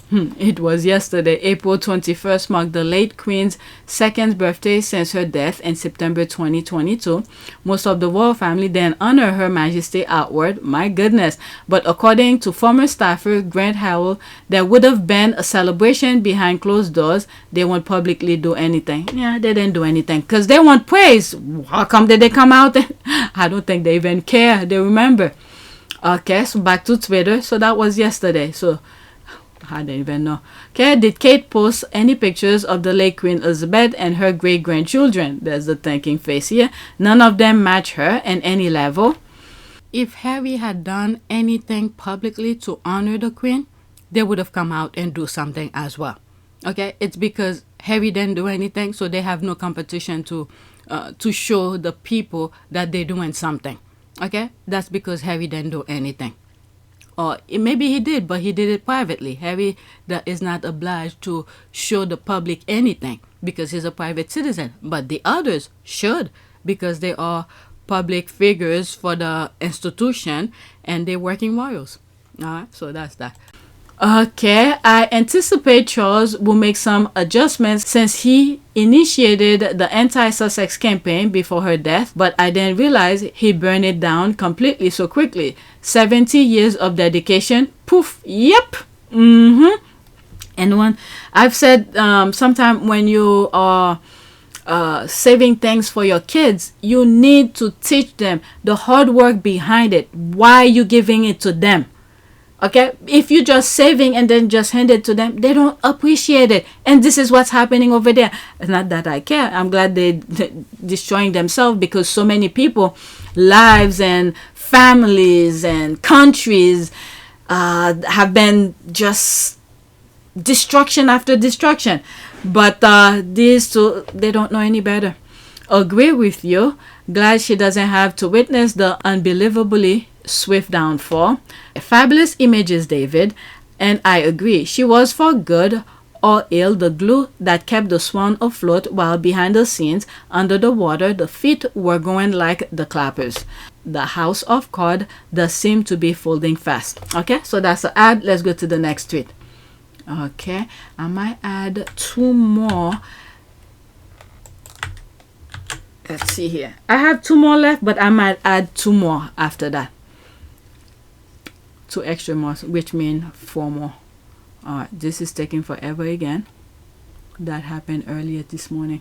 It was yesterday. April 21st marked the late Queen's second birthday since her death in September 2022. Most of the royal family then honor Her Majesty outward. My goodness. But according to former staffer Grant Howell, there would have been a celebration behind closed doors. They won't publicly do anything. Yeah, they didn't do anything because they want praise. How come did they come out? I don't think they even care. They remember. Okay, so back to Twitter. So that was yesterday. So I don't even know. Okay, did Kate post any pictures of the late Queen Elizabeth and her great-grandchildren? There's the thinking face here. None of them match her in any level. If Harry had done anything publicly to honor the Queen, they would have come out and do something as well. Okay, it's because Harry didn't do anything, so they have no competition to show the people that they're doing something. Okay, that's because Harry didn't do anything. Or maybe he did, but he did it privately. Harry is not obliged to show the public anything because he's a private citizen. But the others should because they are public figures for the institution and they're working royals. Alright, so that's that. Okay, I anticipate Charles will make some adjustments since he initiated the anti-Sussex campaign before her death, but I didn't realize he burned it down completely so quickly. 70 years of dedication, poof, yep. And when I've said sometime when you are saving things for your kids, you need to teach them the hard work behind it. Why are you giving it to them? Okay, if you're just saving and then just hand it to them, they don't appreciate it. And this is what's happening over there. It's not that I care. I'm glad they're destroying themselves because so many people, lives and families and countries have been just destruction after destruction. But these two, they don't know any better. Agree with you. Glad she doesn't have to witness the unbelievably swift downfall. Fabulous images, David, and I agree. She was for good or ill the glue that kept the swan afloat, while behind the scenes, under the water, the feet were going like the clappers. The house of cards does seem to be folding fast. Okay, so that's the ad. Let's go to the next tweet. Okay, I might add 2 more. Let's see here. I have 2 more left, but I might add 2 more after that. 2 extra more, which means 4 more. Alright, this is taking forever again. That happened earlier this morning.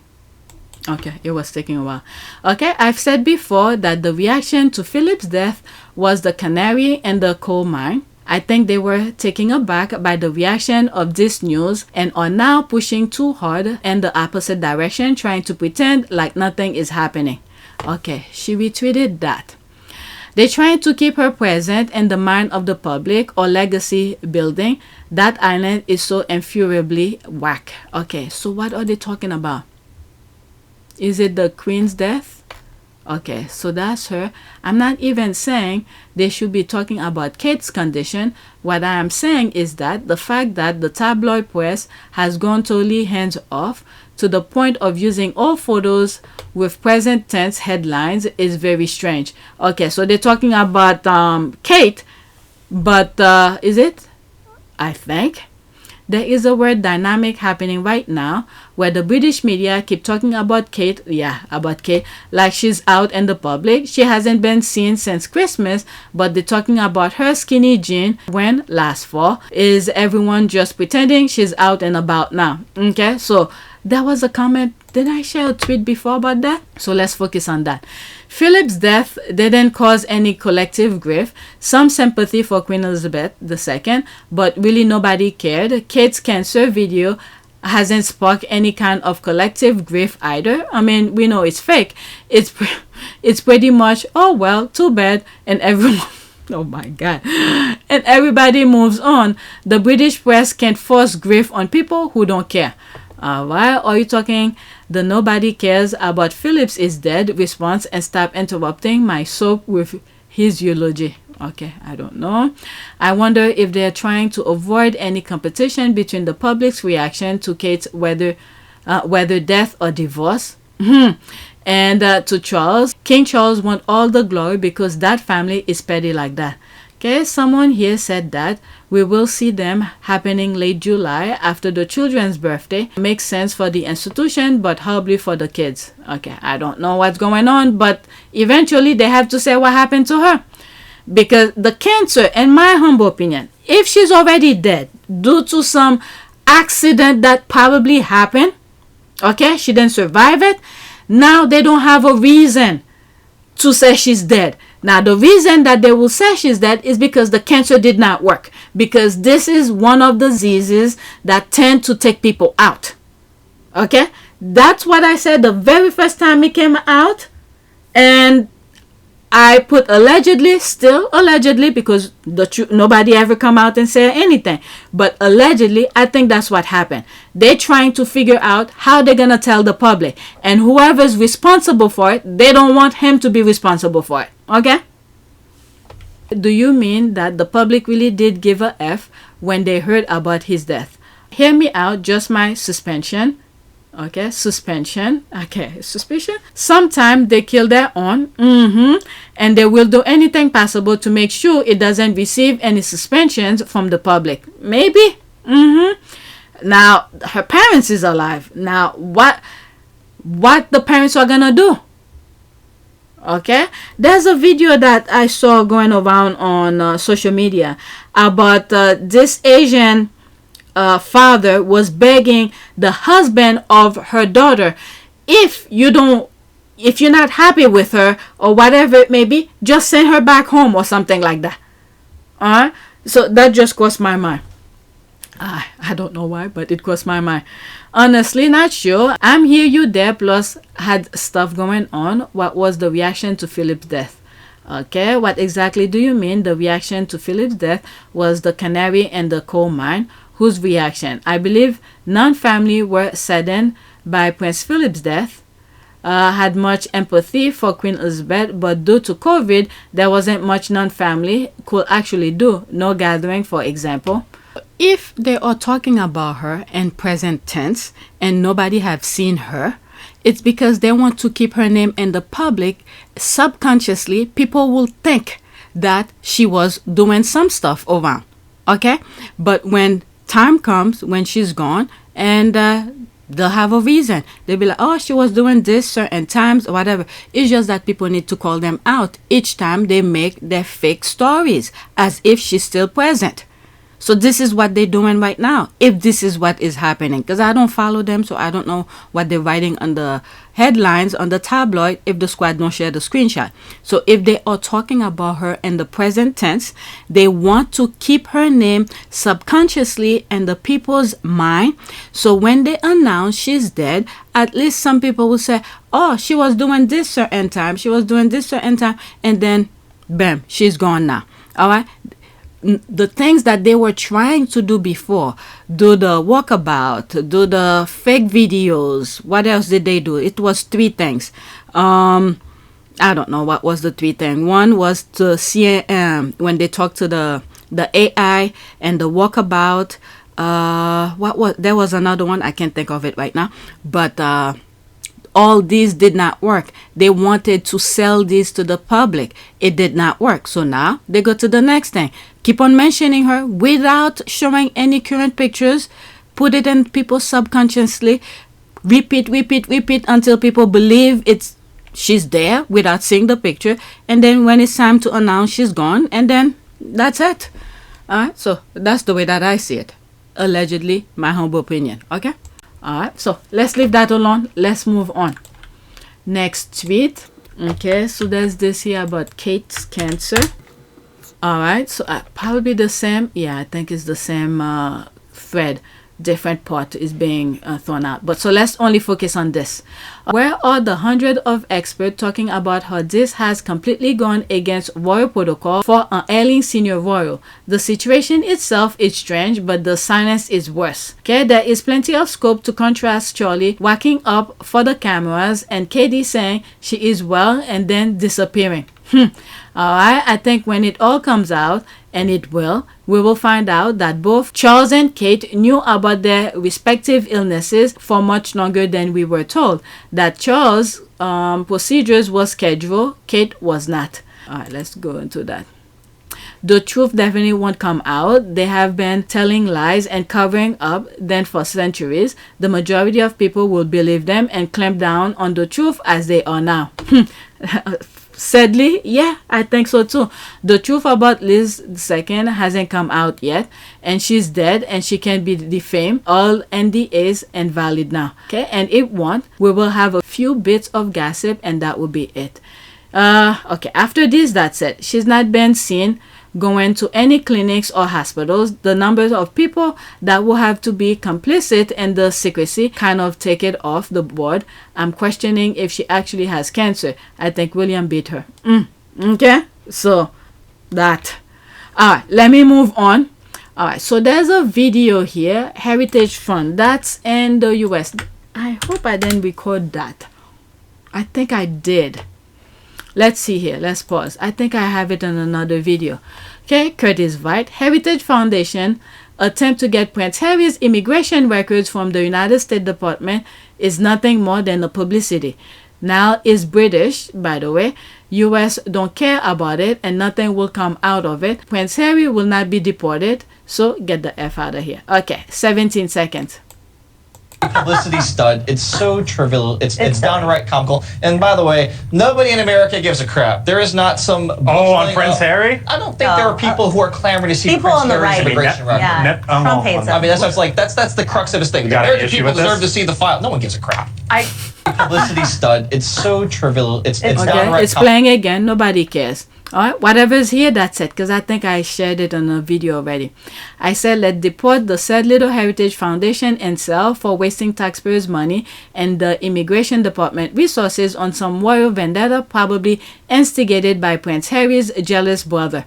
Okay, it was taking a while. Okay, I've said before that the reaction to Philip's death was the canary in the coal mine. I think they were taken aback by the reaction of this news and are now pushing too hard in the opposite direction, trying to pretend like nothing is happening. Okay, she retweeted that. They're trying to keep her present in the mind of the public or legacy building. That island is so infuriably whack. Okay, so what are they talking about? Is it the Queen's death? Okay, so that's her. I'm not even saying they should be talking about Kate's condition. What I am saying is that the fact that the tabloid press has gone totally hands off to the point of using all photos with present tense headlines is very strange. Okay, so they're talking about Kate, but is it? I think there is a weird dynamic happening right now where the British media keep talking about Kate, about Kate, like she's out in the public. She hasn't been seen since Christmas, but they're talking about her skinny jean when last fall. Is everyone just pretending she's out and about now? Okay, so There was a comment. Did I share a tweet before about that? So let's focus on that. Philip's death didn't cause any collective grief. Some sympathy for Queen Elizabeth II, but really nobody cared. Kate's cancer video hasn't sparked any kind of collective grief either. I mean, we know it's fake. It's pretty much, oh well, too bad, and everyone oh my god, and everybody moves on. The British press can't force grief on people who don't care. Why are you talking the nobody cares about Phillips is dead response and stop interrupting my soap with his eulogy? Okay, I don't know. I wonder if they're trying to avoid any competition between the public's reaction to Kate's whether death or divorce. And to Charles, King Charles want all the glory because that family is petty like that. Okay, someone here said that we will see them happening late July after the children's birthday. Makes sense for the institution, but horribly for the kids. Okay, I don't know what's going on, but eventually they have to say what happened to her. Because the cancer, in my humble opinion, if she's already dead due to some accident that probably happened, okay, she didn't survive it, now they don't have a reason to say she's dead. Now, the reason that they will say she's dead is because the cancer did not work. Because this is one of the diseases that tend to take people out. Okay? That's what I said the very first time it came out. And I put allegedly, still allegedly, because nobody ever come out and say anything. But allegedly, I think that's what happened. They're trying to figure out how they're going to tell the public. And whoever's responsible for it, they don't want him to be responsible for it. Okay? Do you mean that the public really did give a F when they heard about his death? Hear me out, just my suspension. Okay, suspension. Okay, suspicion. Sometimes they kill their own. And they will do anything possible to make sure it doesn't receive any suspensions from the public. Maybe. Now, her parents is alive. Now, what the parents are gonna do? Okay, there's a video that I saw going around on social media about this Asian father was begging the husband of her daughter, if you're not happy with her or whatever it may be, just send her back home or something like that. Alright, so that just crossed my mind. I don't know why, but it crossed my mind. Honestly, not sure. I'm here, you there, plus had stuff going on. What was the reaction to Philip's death? Okay, what exactly do you mean? The reaction to Philip's death was the canary and the coal mine. Whose reaction? I believe non-family were saddened by Prince Philip's death, had much empathy for Queen Elizabeth, but due to COVID, there wasn't much non-family could actually do. No gathering, for example. If they are talking about her in present tense and nobody have seen her, it's because they want to keep her name in the public. Subconsciously, people will think that she was doing some stuff around. Okay? But when time comes, when she's gone, and they'll have a reason. They'll be like, oh, she was doing this certain times or whatever. It's just that people need to call them out each time they make their fake stories as if she's still present. So this is what they're doing right now, if this is what is happening. Because I don't follow them, so I don't know what they're writing on the headlines, on the tabloid, if the squad don't share the screenshot. So if they are talking about her in the present tense, they want to keep her name subconsciously in the people's mind. So when they announce she's dead, at least some people will say, oh, she was doing this certain time, she was doing this certain time, and then, bam, she's gone now. All right? The things that they were trying to do before, do the walkabout, do the fake videos. What else did they do? It was 3 things. I don't know what was the 3 things. One was to see when they talked to the AI and the walkabout. There was another one, I can't think of it right now, but all these did not work. They wanted to sell this to the public. It did not work. So now they go to the next thing. Keep on mentioning her without showing any current pictures. Put it in people subconsciously. Repeat until people believe she's there without seeing the picture. And then when it's time to announce, she's gone. And then that's it. Alright, so that's the way that I see it. Allegedly, my humble opinion. Okay? Alright, so let's leave that alone. Let's move on. Next tweet. Okay, so there's this here about Kate's cancer. Alright, so probably the same. Yeah, I think it's the same thread. Different part is being thrown out. But so let's only focus on this. Where are the hundreds of experts talking about how this has completely gone against royal protocol for an ailing senior royal? The situation itself is strange, but the silence is worse. Okay, there is plenty of scope to contrast Charlie whacking up for the cameras and Katie saying she is well and then disappearing. Alright, I think when it all comes out, and it will, we will find out that both Charles and Kate knew about their respective illnesses for much longer than we were told. That Charles' procedures was scheduled, Kate was not. Alright, let's go into that. The truth definitely won't come out. They have been telling lies and covering up them for centuries. The majority of people will believe them and clamp down on the truth as they are now. Sadly, yeah, I think so too. The truth about Liz II hasn't come out yet, and she's dead and she can be defamed. All NDAs invalid now. Okay, and if won't, we will have a few bits of gossip and that will be it. Okay, after this, that's it. She's not been seen going to any clinics or hospitals. The numbers of people that will have to be complicit in the secrecy kind of take it off the board. I'm questioning if she actually has cancer. I think William beat her. Okay, so that. Alright, let me move on. Alright, so there's a video here. Heritage Fund. That's in the US. I hope I didn't record that. I think I did. Let's see here. Let's pause. I think I have it in another video. Okay, Curtis White. Heritage Foundation attempt to get Prince Harry's immigration records from the United States Department is nothing more than a publicity. Now is British, by the way. US don't care about it and nothing will come out of it. Prince Harry will not be deported. So get the F out of here. Okay, 17 seconds. Publicity stunt. It's so trivial. It's downright comical. And by the way, nobody in America gives a crap. There is not some. On Prince Harry? I don't think there are people who are clamoring to see people Prince on the Harry's right. immigration record. Yeah, Trump hates him. I mean, that's like that's the crux of his thing. The American people deserve to see the file. No one gives a crap. Publicity stunt. It's so trivial. It's downright. It's playing again. Nobody cares. Alright, whatever's here, that's it. Because I think I shared it on a video already. I said, let's deport the sad little Heritage Foundation and sell for wasting taxpayers' money and the immigration department resources on some royal vendetta, probably instigated by Prince Harry's jealous brother.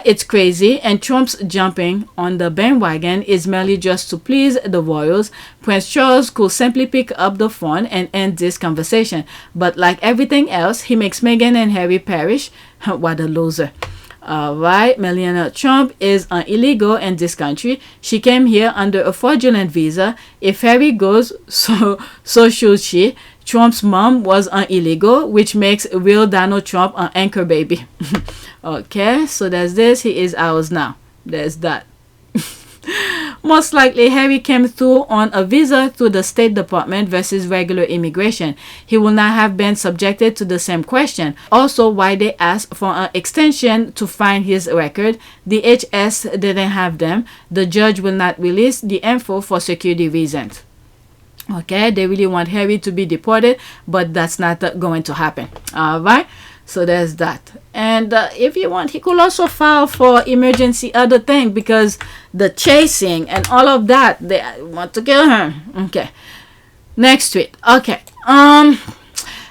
It's crazy, and Trump's jumping on the bandwagon is merely just to please the royals. Prince Charles could simply pick up the phone and end this conversation, but like everything else, he makes Meghan and Harry perish. What a loser. Alright, Melania Trump is an illegal in this country. She came here under a fraudulent visa. If Harry goes, so should she. Trump's mom was an illegal, which makes real Donald Trump an anchor baby. Okay, so there's this. He is ours now. There's that. Most likely, Harry came through on a visa through the State Department versus regular immigration. He will not have been subjected to the same question. Also, why they asked for an extension to find his record. DHS didn't have them. The judge will not release the info for security reasons. Okay, they really want Harry to be deported, but that's not going to happen. Alright, so there's that. And if you want, he could also file for emergency other thing, because the chasing and all of that, they want to kill him. Okay, next tweet. Okay,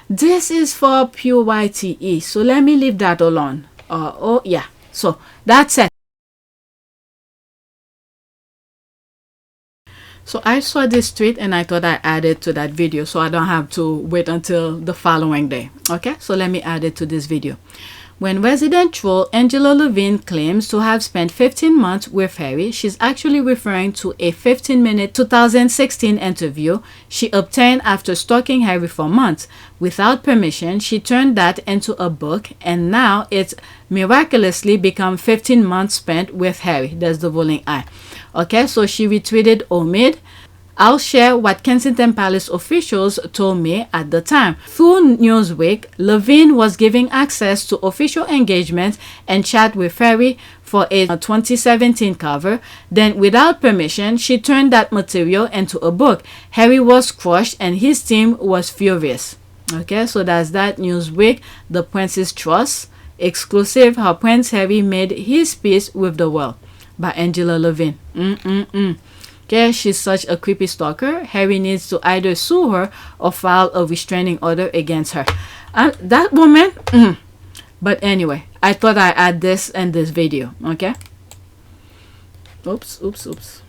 this is for PYTE, so let me leave that alone. Oh yeah, so that's it. So I saw this tweet and I thought I added to that video so I don't have to wait until the following day. Okay, so let me add it to this video. When resident troll Angila Leving claims to have spent 15 months with Harry, she's actually referring to a 15-minute 2016 interview she obtained after stalking Harry for months. Without permission, she turned that into a book, and now it's miraculously become 15 months spent with Harry. There's the rolling eye. Okay, so she retweeted Omid. I'll share what Kensington Palace officials told me at the time. Through Newsweek, Leving was giving access to official engagements and chat with Harry for a 2017 cover. Then, without permission, she turned that material into a book. Harry was crushed and his team was furious. Okay, so that's that. Newsweek, The Prince's Trust, exclusive, how Prince Harry made his peace with the world, by Angila Leving. Okay, she's such a creepy stalker. Harry needs to either sue her or file a restraining order against her. That woman. But anyway, I thought I'd add this in this video. Okay. Oops.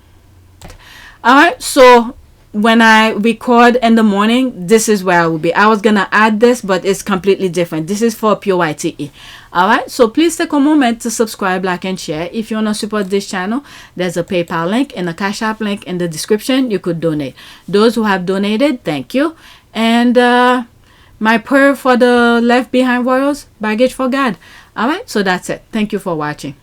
Alright, so when I record in the morning, this is where I will be. I was gonna add this, but it's completely different. This is for PYTE. Alright, so please take a moment to subscribe, like, and share. If you want to support this channel, there's a PayPal link and a Cash App link in the description. You could donate. Those who have donated, thank you. And my prayer for the left behind royals, baggage for God. Alright, so that's it. Thank you for watching.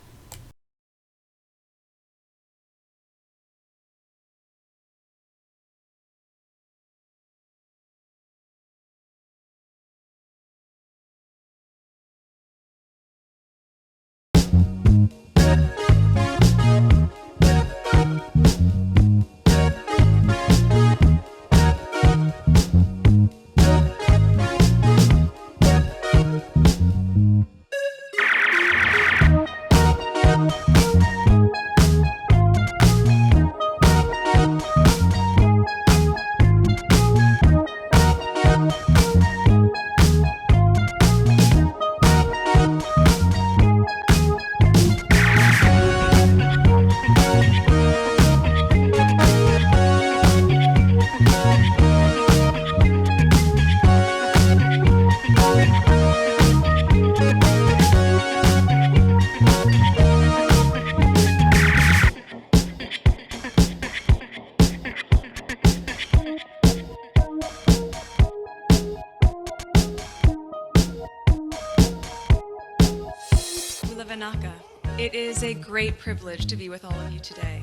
It is a great privilege to be with all of you today.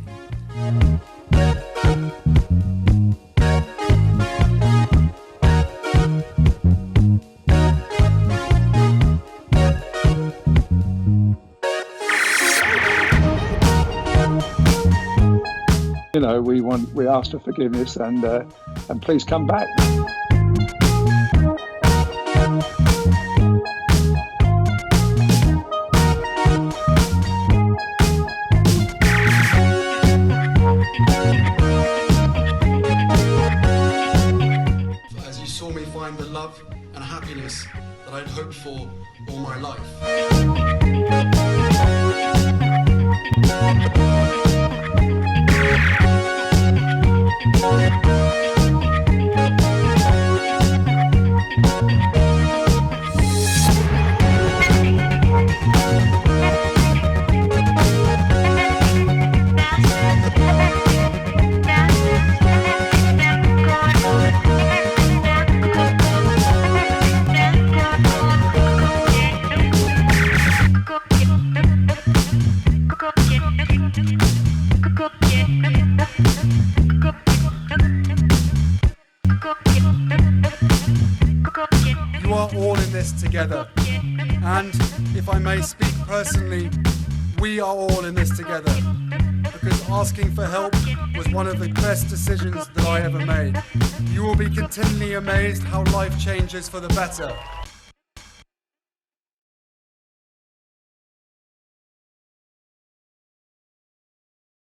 You know, we ask for forgiveness and please come back. As you saw me find the love and happiness that I'd hoped for all my life. You are all in this together. And if I may speak personally, we are all in this together. Because asking for help was one of the best decisions that I ever made. You will be continually amazed how life changes for the better.